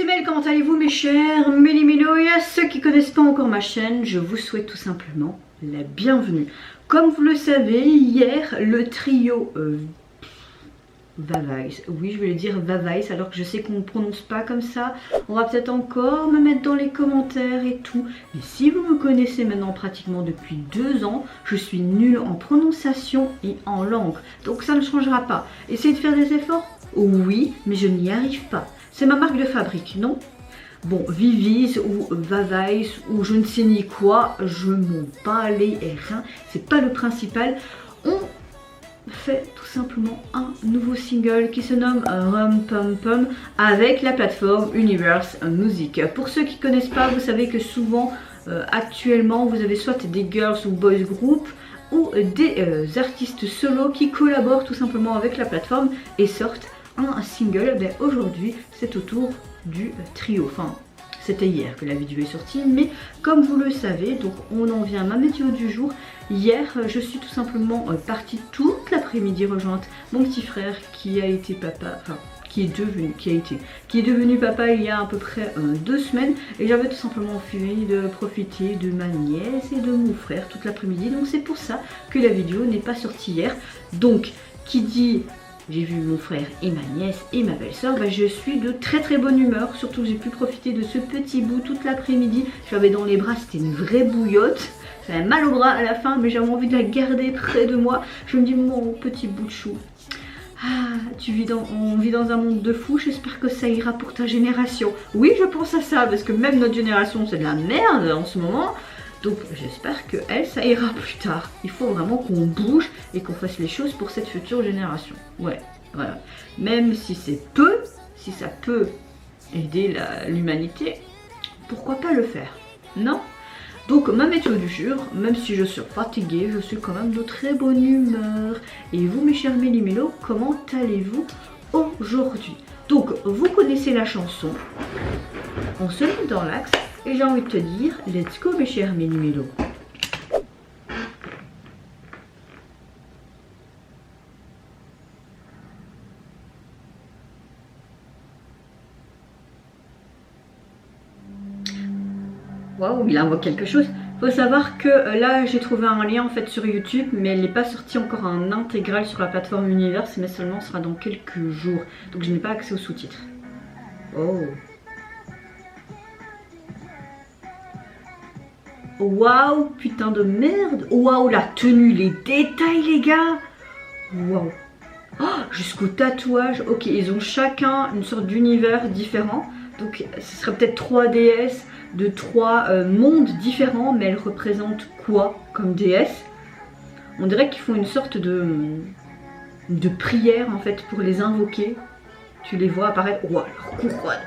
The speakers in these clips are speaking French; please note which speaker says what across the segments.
Speaker 1: c'est Mel, comment allez-vous mes chers Méli-Mélo? Et à ceux qui ne connaissent pas encore ma chaîne, je vous souhaite tout simplement la bienvenue. Comme vous le savez, hier, le trio Vavais, oui je vais le dire Vavais alors que je sais qu'on ne prononce pas comme ça. On va peut-être encore me mettre dans les commentaires et tout. Mais si vous me connaissez maintenant pratiquement depuis 2 ans, je suis nulle en prononciation et en langue. Donc ça ne changera pas. Essayez de faire des efforts? Oui, mais je n'y arrive pas. C'est ma marque de fabrique, non? Bon, Vivis ou Vavais ou je ne sais ni quoi, je m'en bats les reins. C'est pas le principal. On fait tout simplement un nouveau single qui se nomme Rum Pum Pum avec la plateforme Universe Music. Pour ceux qui ne connaissent pas, vous savez que souvent actuellement vous avez soit des girls ou boys group ou des artistes solo qui collaborent tout simplement avec la plateforme et sortent un single. Ben, aujourd'hui c'est au tour du trio. Enfin, c'était hier que la vidéo est sortie, mais comme vous le savez, donc on en vient à ma météo du jour. Hier, je suis tout simplement partie toute l'après-midi rejointe mon petit frère qui a été papa, enfin qui est devenu papa il y a à peu près 2 semaines, et j'avais tout simplement envie de profiter de ma nièce et de mon frère toute l'après-midi. Donc c'est pour ça que la vidéo n'est pas sortie hier. Donc qui dit j'ai vu mon frère et ma nièce et ma belle-sœur, bah, je suis de très bonne humeur. Surtout que j'ai pu profiter de ce petit bout toute l'après-midi. J'avais dans les bras, c'était une vraie bouillotte. J'avais mal au bras à la fin, mais j'avais envie de la garder près de moi. Je me dis, mon petit bout de chou, ah, on vit dans un monde de fous, j'espère que ça ira pour ta génération. Oui, je pense à ça, parce que même notre génération, c'est de la merde en ce moment. Donc j'espère que elle, ça ira plus tard. Il faut vraiment qu'on bouge et qu'on fasse les choses pour cette future génération. Ouais, voilà. Même si c'est peu, si ça peut aider l'humanité, pourquoi pas le faire? Non? Donc ma météo du jour, même si je suis fatiguée, je suis quand même de très bonne humeur. Et vous mes chers Méli-Mélo, comment allez-vous aujourd'hui? Donc vous connaissez la chanson, on se met dans l'axe. Et j'ai envie de te dire, let's go mes chers Méli-Mélo. Waouh, il invoque quelque chose. Faut savoir que là j'ai trouvé un lien en fait sur YouTube, mais elle n'est pas sortie encore en intégral sur la plateforme Universe, mais seulement sera dans quelques jours. Donc je n'ai pas accès aux sous-titres. Oh. Waouh, putain de merde. Waouh, la tenue, les détails les gars. Waouh. Oh, jusqu'au tatouage. Ok, ils ont chacun une sorte d'univers différent. Donc ce serait peut-être 3 déesses de 3 mondes différents. Mais elles représentent quoi comme déesses? On dirait qu'ils font une sorte de prière en fait pour les invoquer. Tu les vois apparaître. Waouh, leur couronne.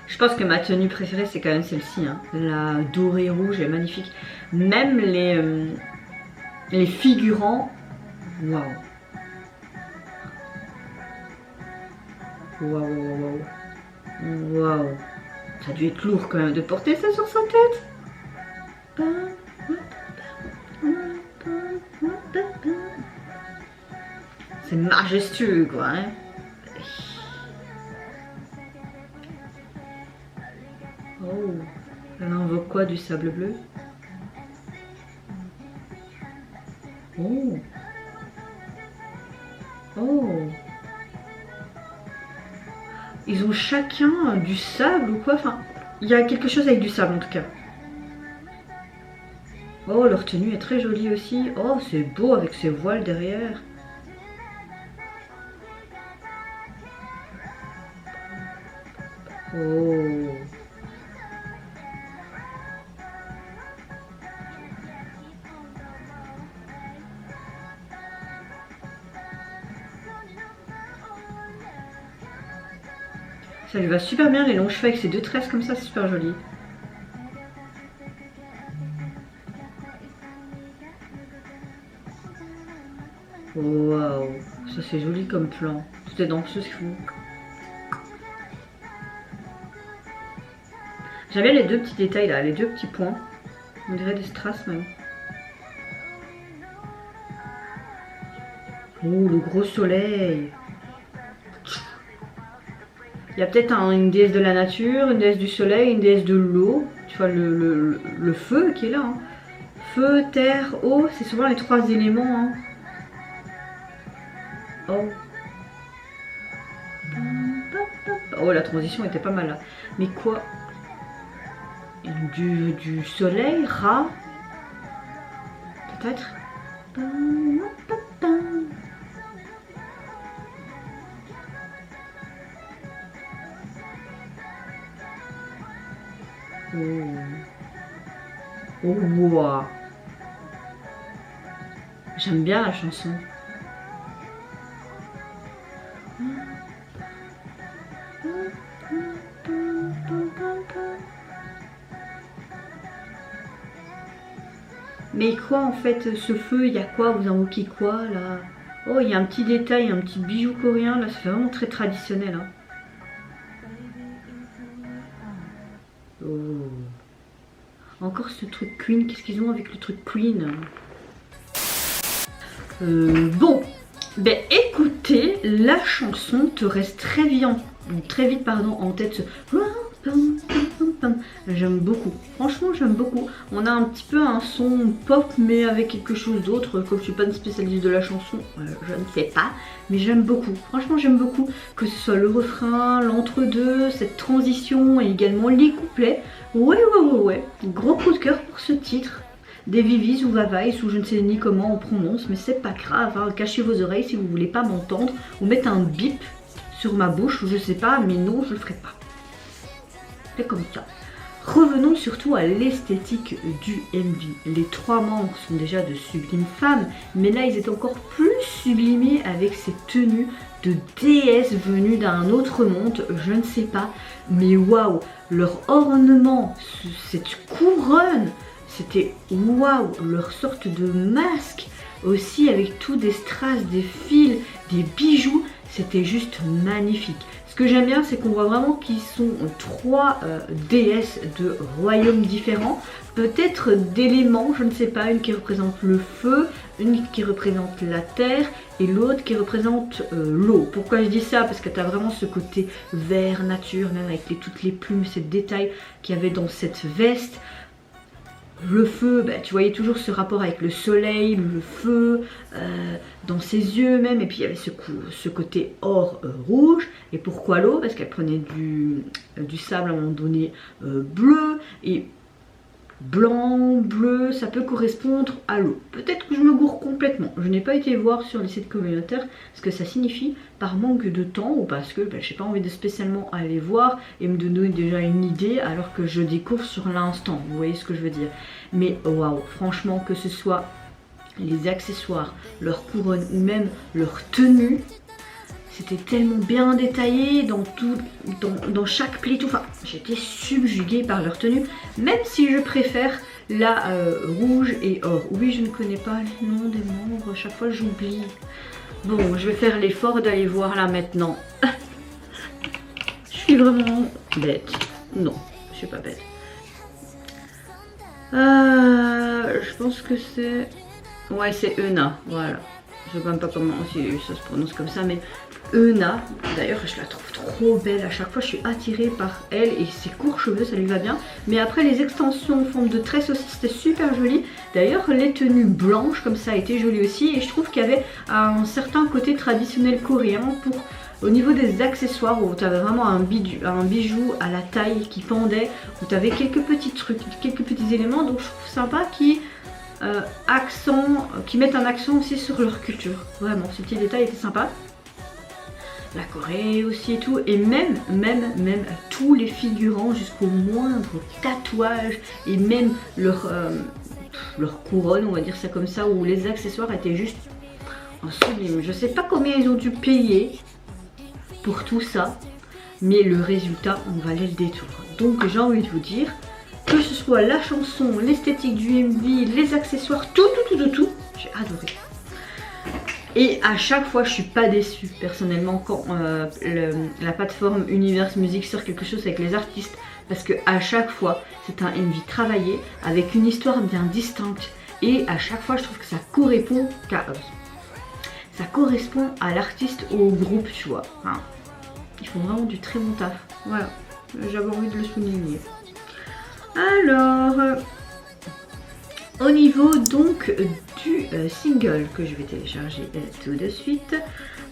Speaker 1: Je pense que ma tenue préférée c'est quand même celle-ci, hein. La dorée rouge est magnifique. Même les figurants, waouh. Waouh, waouh, waouh. Ça a dû être lourd quand même de porter ça sur sa tête. C'est majestueux quoi, hein. Oh, elle invoque quoi? Du sable bleu? Oh. Oh. Ils ont chacun du sable ou quoi? Enfin, il y a quelque chose avec du sable en tout cas. Oh, leur tenue est très jolie aussi. Oh, c'est beau avec ces voiles derrière. Oh. Ça lui va super bien les longs cheveux avec ses 2 tresses comme ça, c'est super joli. Waouh, ça c'est joli comme plan. C'était danseuse fou. J'aime bien les 2 petits détails là, les 2 petits points. On dirait des strass même. Oh, le gros soleil. Il y a peut-être une déesse de la nature, une déesse du soleil, une déesse de l'eau. Tu vois le feu qui est là. Hein. Feu, terre, eau, c'est souvent les 3 éléments. Hein. Oh. Oh, la transition était pas mal là. Mais quoi? Du soleil, Ra? Peut-être? Oh. Oh, wow. J'aime bien la chanson. Mais quoi en fait ce feu, il y a quoi? Vous invoquez quoi là? Oh, il y a un petit détail, un petit bijou coréen là, ça fait vraiment très traditionnel. Hein. Oh. Encore ce truc Queen, qu'est-ce qu'ils ont avec le truc Queen? Bon, ben écoutez, la chanson te reste très vite en tête. J'aime beaucoup, franchement j'aime beaucoup. On a un petit peu un son pop mais avec quelque chose d'autre. Comme je suis pas une spécialiste de la chanson, je ne sais pas, mais j'aime beaucoup. Franchement j'aime beaucoup, que ce soit le refrain, l'entre-deux, cette transition et également les couplets. Ouais, gros coup de cœur pour ce titre. Des Vivis ou Vavais ou je ne sais ni comment on prononce, mais c'est pas grave, hein. Cachez vos oreilles si vous voulez pas m'entendre, ou mettre un bip sur ma bouche, je sais pas, mais non je le ferai pas. C'est comme ça. Revenons surtout à l'esthétique du MV. Les 3 membres sont déjà de sublimes femmes, mais là ils étaient encore plus sublimés avec ces tenues de déesses venues d'un autre monde, je ne sais pas, mais waouh, leur ornement, cette couronne, c'était waouh, leur sorte de masque, aussi avec tout des strass, des fils, des bijoux, c'était juste magnifique. Ce que j'aime bien, c'est qu'on voit vraiment qu'ils sont 3 déesses de royaumes différents, peut-être d'éléments, je ne sais pas, une qui représente le feu, une qui représente la terre et l'autre qui représente l'eau. Pourquoi je dis ça? Parce que tu as vraiment ce côté vert, nature, même avec toutes les plumes, ces détails qu'il y avait dans cette veste. Le feu, bah, tu voyais toujours ce rapport avec le soleil, le feu, dans ses yeux même, et puis il y avait ce côté or rouge. Et pourquoi l'eau? Parce qu'elle prenait du sable à un moment donné bleu, et blanc, bleu, ça peut correspondre à l'eau. Peut-être que je me gourre complètement. Je n'ai pas été voir sur les sites communautaires ce que ça signifie par manque de temps ou parce que je n'ai pas envie de spécialement aller voir et me donner déjà une idée alors que je découvre sur l'instant. Vous voyez ce que je veux dire? Mais waouh, franchement, que ce soit les accessoires, leur couronne ou même leur tenue, c'était tellement bien détaillé dans chaque pli, tout. Enfin, j'étais subjuguée par leur tenue, même si je préfère la rouge et or. Oui, je ne connais pas les noms des membres, à chaque fois j'oublie. Bon, je vais faire l'effort d'aller voir là maintenant. Je suis vraiment bête. Non, je suis pas bête. Je pense que c'est... Ouais, c'est Euna, voilà. Je sais même pas comment ça se prononce comme ça, mais Euna, d'ailleurs je la trouve trop belle, à chaque fois je suis attirée par elle et ses courts cheveux, ça lui va bien. Mais après les extensions en forme de tresse aussi, c'était super joli. D'ailleurs les tenues blanches comme ça étaient jolies aussi, et je trouve qu'il y avait un certain côté traditionnel coréen au niveau des accessoires, où tu avais vraiment un bijou à la taille qui pendait, où tu avais quelques petits trucs, quelques petits éléments, donc je trouve sympa qui mettent un accent aussi sur leur culture. Vraiment, ce petit détail était sympa. La Corée aussi et tout, et même tous les figurants jusqu'au moindre tatouage et même leur couronne, on va dire ça comme ça, où les accessoires étaient juste en sublime. Je sais pas combien ils ont dû payer pour tout ça, mais le résultat on valait le détour. Donc j'ai envie de vous dire, que ce soit la chanson, l'esthétique du MV, les accessoires, tout, j'ai adoré. Et à chaque fois je suis pas déçue personnellement quand la plateforme Universe Music sort quelque chose avec les artistes, parce que à chaque fois c'est un MV travaillé avec une histoire bien distincte, et à chaque fois je trouve que ça correspond à l'artiste ou au groupe, tu vois. Hein. Ils font vraiment du très bon taf. Voilà, j'avais envie de le souligner. Alors, au niveau donc du single que je vais télécharger tout de suite,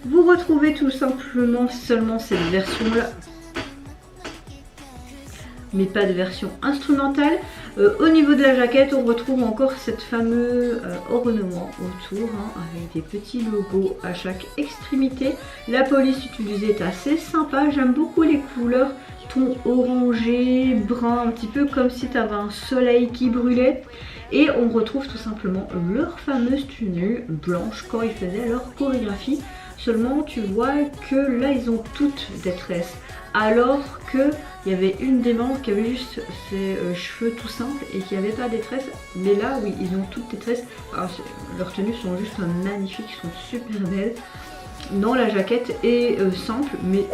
Speaker 1: vous retrouvez tout simplement seulement cette version là, mais pas de version instrumentale. Au niveau de la jaquette, on retrouve encore cette fameuse ornement autour, hein, avec des petits logos à chaque extrémité. La police utilisée est assez sympa, j'aime beaucoup les couleurs, ton orangé, brun, un petit peu comme si tu avais un soleil qui brûlait. Et on retrouve tout simplement leur fameuse tenue blanche quand ils faisaient leur chorégraphie. Seulement tu vois que là ils ont toutes des tresses, alors que il y avait une des membres qui avait juste ses cheveux tout simples et qui n'avait pas des tresses. Mais là oui, ils ont toutes des tresses. Alors, leurs tenues sont juste magnifiques, sont super belles. Non, la jaquette est simple mais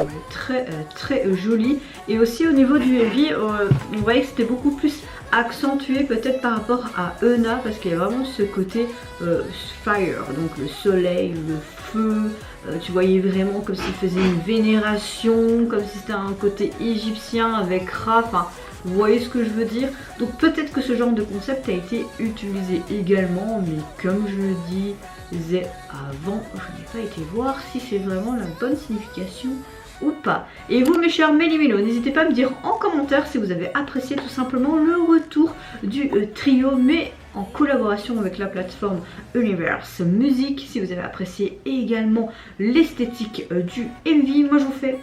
Speaker 1: très jolie. Et aussi au niveau du MV, on voyait que c'était beaucoup plus accentué peut-être par rapport à Euna, parce qu'il y a vraiment ce côté fire, donc le soleil, le feu. Tu voyais vraiment comme s'il faisait une vénération, comme si c'était un côté égyptien avec Ra, enfin vous voyez ce que je veux dire. Donc peut-être que ce genre de concept a été utilisé également, mais comme je le disais avant, je n'ai pas été voir si c'est vraiment la bonne signification ou pas. Et vous mes chers méli-mélos, n'hésitez pas à me dire en commentaire si vous avez apprécié tout simplement le retour du trio, mais en collaboration avec la plateforme Universe Music. Si vous avez apprécié également l'esthétique du MV, moi je vous fais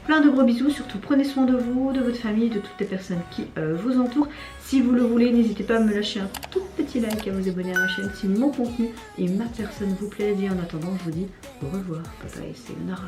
Speaker 1: plein de gros bisous. Surtout prenez soin de vous, de votre famille, de toutes les personnes qui vous entourent. Si vous le voulez, n'hésitez pas à me lâcher un tout petit like, à vous abonner à ma chaîne si mon contenu et ma personne vous plaisent. Et en attendant, je vous dis au revoir. Bye bye, c'est Nara.